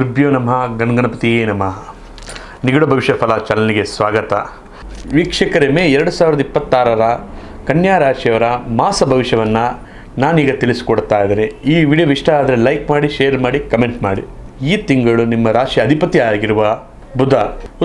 ಗುರುಭ್ಯೋ ನಮಃ ಗಣಗಣಪತಿಯೇ ನಮಃ. ನಿಗೂಢ ಭವಿಷ್ಯ ಫಲ ಚಾನಲ್ಗೆ ಸ್ವಾಗತ. ವೀಕ್ಷಕರೇ, ಮೇ 2026 ಕನ್ಯಾ ರಾಶಿಯವರ ಮಾಸ ಭವಿಷ್ಯವನ್ನು ನಾನೀಗ ತಿಳಿಸ್ಕೊಡ್ತಾ ಇದ್ದೇನೆ. ಈ ವಿಡಿಯೋ ಇಷ್ಟ ಆದರೆ ಲೈಕ್ ಮಾಡಿ, ಶೇರ್ ಮಾಡಿ, ಕಮೆಂಟ್ ಮಾಡಿ. ಈ ತಿಂಗಳು ನಿಮ್ಮ ರಾಶಿ ಅಧಿಪತಿ ಆಗಿರುವ ಬುಧ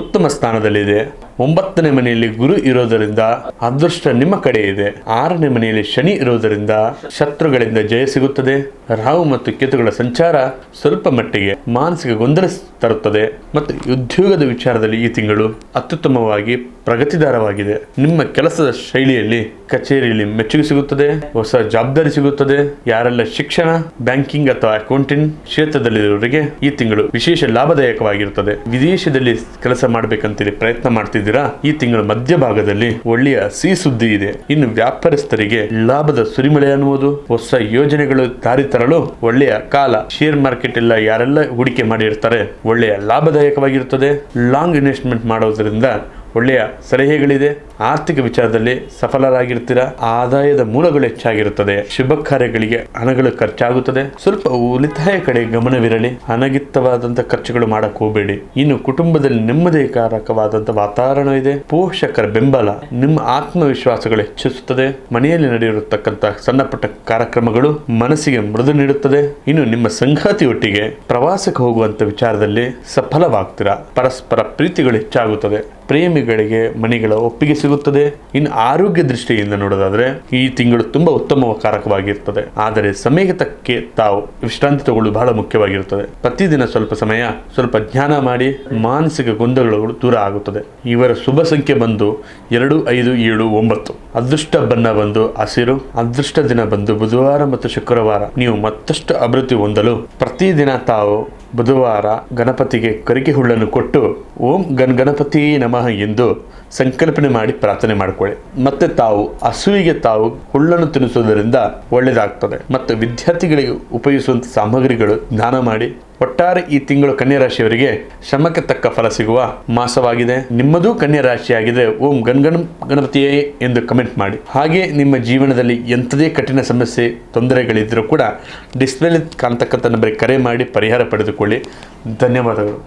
ಉತ್ತಮ ಸ್ಥಾನದಲ್ಲಿದೆ. 9ನೇ ಮನೆಯಲ್ಲಿ ಗುರು ಇರೋದರಿಂದ ಅದೃಷ್ಟ ನಿಮ್ಮ ಕಡೆ ಇದೆ. 6ನೇ ಮನೆಯಲ್ಲಿ ಶನಿ ಇರೋದರಿಂದ ಶತ್ರುಗಳಿಂದ ಜಯ ಸಿಗುತ್ತದೆ. ರಾಹು ಮತ್ತು ಕೇತುಗಳ ಸಂಚಾರ ಸ್ವಲ್ಪ ಮಟ್ಟಿಗೆ ಮಾನಸಿಕ ಗೊಂದಲ ತರುತ್ತದೆ ಮತ್ತು ಉದ್ಯೋಗದ ವಿಚಾರದಲ್ಲಿ ಈ ತಿಂಗಳು ಅತ್ಯುತ್ತಮವಾಗಿ ಪ್ರಗತಿದಾರವಾಗಿದೆ. ನಿಮ್ಮ ಕೆಲಸದ ಶೈಲಿಯಲ್ಲಿ ಕಚೇರಿಯಲ್ಲಿ ಮೆಚ್ಚುಗೆ ಸಿಗುತ್ತದೆ. ಹೊಸ ಜವಾಬ್ದಾರಿ ಸಿಗುತ್ತದೆ. ಯಾರೆಲ್ಲ ಶಿಕ್ಷಣ, ಬ್ಯಾಂಕಿಂಗ್ ಅಥವಾ ಅಕೌಂಟಿಂಗ್ ಕ್ಷೇತ್ರದಲ್ಲಿರುವವರಿಗೆ ಈ ತಿಂಗಳು ವಿಶೇಷ ಲಾಭದಾಯಕವಾಗಿರುತ್ತದೆ. ವಿದೇಶದಲ್ಲಿ ಕೆಲಸ ಮಾಡಬೇಕಂತೇಳಿ ಪ್ರಯತ್ನ ಮಾಡ್ತಿದ್ದೀರಾ? ಈ ತಿಂಗಳ ಮಧ್ಯಭಾಗದಲ್ಲಿ ಒಳ್ಳೆಯ ಸಿಹಿ ಸುದ್ದಿ ಇದೆ. ಇನ್ನು ವ್ಯಾಪಾರಸ್ಥರಿಗೆ ಲಾಭದ ಸುರಿಮಳೆ ಅನ್ನುವುದು, ಹೊಸ ಯೋಜನೆಗಳು ದಾರಿ ತರಲು ಒಳ್ಳೆಯ ಕಾಲ. ಶೇರ್ ಮಾರ್ಕೆಟ್ ಎಲ್ಲ ಯಾರೆಲ್ಲ ಹೂಡಿಕೆ ಮಾಡಿರ್ತಾರೆ ಒಳ್ಳೆಯ ಲಾಭದಾಯಕವಾಗಿರುತ್ತದೆ. ಲಾಂಗ್ ಇನ್ವೆಸ್ಟ್ಮೆಂಟ್ ಮಾಡೋದ್ರಿಂದ ಒಳ್ಳೆಯ ಸಲಹೆಗಳಿದೆ. ಆರ್ಥಿಕ ವಿಚಾರದಲ್ಲಿ ಸಫಲರಾಗಿರ್ತೀರಾ. ಆದಾಯದ ಮೂಲಗಳು ಹೆಚ್ಚಾಗಿರುತ್ತದೆ. ಶುಭ ಕಾರ್ಯಗಳಿಗೆ ಹಣಗಳು ಖರ್ಚಾಗುತ್ತದೆ. ಸ್ವಲ್ಪ ಉಳಿತಾಯ ಕಡೆ ಗಮನವಿರಲಿ. ಅನಗತ್ಯವಾದಂತಹ ಖರ್ಚುಗಳು ಮಾಡಕ್ ಹೋಗಬೇಡಿ. ಇನ್ನು ಕುಟುಂಬದಲ್ಲಿ ನೆಮ್ಮದಿಕಾರಕವಾದಂತಹ ವಾತಾವರಣ ಇದೆ. ಪೋಷಕರ ಬೆಂಬಲ ನಿಮ್ಮ ಆತ್ಮವಿಶ್ವಾಸಗಳು ಹೆಚ್ಚಿಸುತ್ತದೆ. ಮನೆಯಲ್ಲಿ ನಡೆಯಿರತಕ್ಕಂತಹ ಸಣ್ಣ ಪುಟ್ಟ ಕಾರ್ಯಕ್ರಮಗಳು ಮನಸ್ಸಿಗೆ ಮೃದು ನೀಡುತ್ತದೆ. ಇನ್ನು ನಿಮ್ಮ ಸಂಗಾತಿಯೊಟ್ಟಿಗೆ ಪ್ರವಾಸಕ್ಕೆ ಹೋಗುವಂತ ವಿಚಾರದಲ್ಲಿ ಸಫಲವಾಗ್ತೀರಾ. ಪರಸ್ಪರ ಪ್ರೀತಿಗಳು ಹೆಚ್ಚಾಗುತ್ತದೆ. ಪ್ರೇಮಿಗಳಿಗೆ ಮನೆಗಳ ಒಪ್ಪಿಗೆ ಸಿಗುತ್ತದೆ. ಇನ್ನು ಆರೋಗ್ಯ ದೃಷ್ಟಿಯಿಂದ ನೋಡೋದಾದ್ರೆ ಈ ತಿಂಗಳು ತುಂಬಾ ಉತ್ತಮಕಾರಕವಾಗಿರುತ್ತದೆ. ಆದರೆ ಸಮಯಕ್ಕೆ ತಕ್ಕ ತಾವು ವಿಶ್ರಾಂತಿ ತಗೊಳ್ಳುವುದು ಬಹಳ ಮುಖ್ಯವಾಗಿರುತ್ತದೆ. ಪ್ರತಿದಿನ ಸ್ವಲ್ಪ ಸಮಯ ಸ್ವಲ್ಪ ಧ್ಯಾನ ಮಾಡಿ ಮಾನಸಿಕ ಗೊಂದಲಗಳು ದೂರ ಆಗುತ್ತದೆ. ಇವರ ಶುಭ ಸಂಖ್ಯೆ ಬಂದು 2, 5, 7, 9. ಅದೃಷ್ಟ ಬಣ್ಣ ಬಂದು ಹಸಿರು. ಅದೃಷ್ಟ ದಿನ ಬಂದು ಬುಧವಾರ ಮತ್ತು ಶುಕ್ರವಾರ. ನೀವು ಮತ್ತಷ್ಟು ಅಭಿವೃದ್ಧಿ ಹೊಂದಲು ಪ್ರತಿದಿನ ತಾವು ಬುಧವಾರ ಗಣಪತಿಗೆ ಕರಿಕೆ ಹುಳ್ಳನ್ನು ಕೊಟ್ಟು ಓಂ ಗಣಪತಿ ನಮಃ ಎಂದು ಸಂಕಲ್ಪನೆ ಮಾಡಿ ಪ್ರಾರ್ಥನೆ ಮಾಡಿಕೊಳ್ಳಿ. ಮತ್ತೆ ತಾವು ಹಸುವಿಗೆ ತಾವು ಹುಳ್ಳನ್ನು ತಿನ್ನಿಸುವುದರಿಂದ ಒಳ್ಳೆಯದಾಗ್ತದೆ. ಮತ್ತು ವಿದ್ಯಾರ್ಥಿಗಳಿಗೆ ಉಪಯೋಗಿಸುವಂತ ಸಾಮಗ್ರಿಗಳು ದಾನ ಮಾಡಿ. ಒಟ್ಟಾರೆ ಈ ತಿಂಗಳು ಕನ್ಯಾ ರಾಶಿಯವರಿಗೆ ಶ್ರಮಕ್ಕೆ ತಕ್ಕ ಫಲ ಸಿಗುವ ಮಾಸವಾಗಿದೆ. ನಿಮ್ಮದೂ ಕನ್ಯಾ ರಾಶಿಯಾಗಿದೆ ಓಂ ಗಣಪತಿಯೇ ಎಂದು ಕಮೆಂಟ್ ಮಾಡಿ. ಹಾಗೆ ನಿಮ್ಮ ಜೀವನದಲ್ಲಿ ಎಂಥದೇ ಕಠಿಣ ಸಮಸ್ಯೆ ತೊಂದರೆಗಳಿದ್ದರೂ ಕೂಡ ಡಿಸ್ಪ್ಲೇಲಿ ಕಾಣ್ತಕ್ಕಂಥ ನಂಬರಿಗೆ ಕರೆ ಮಾಡಿ ಪರಿಹಾರ ಪಡೆದುಕೊಳ್ಳಿ. ಧನ್ಯವಾದಗಳು.